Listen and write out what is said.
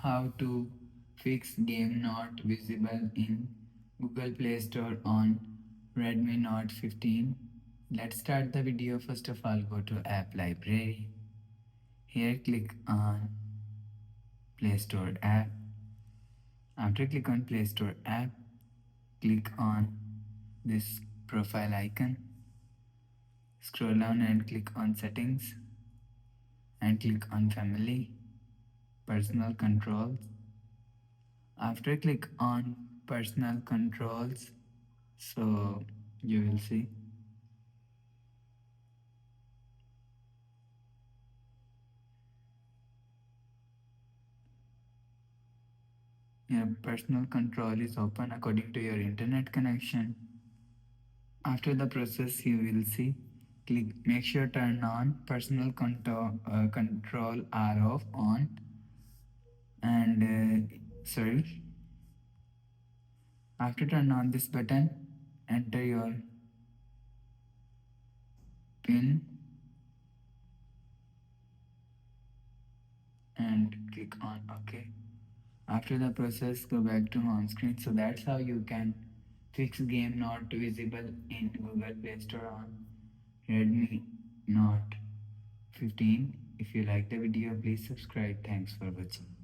how to fix game not visible in Google Play Store on Redmi Note 15. Let's start the video. First of all, go to App Library. Here click on Play Store app. After click on Play Store app, click on this profile icon. Scroll down and click on settings and click on family, personal controls. After click on personal controls, so you will see your personal control is open according to your internet connection. After the process, you will see click make sure turn on personal control are off on and sorry, after turn on this button, enter your pin and click on OK. After the process, go back to home screen. So that's how you can fix game not visible in Google Play Store on Redmi Note 15. If you like the video, please subscribe. Thanks for watching.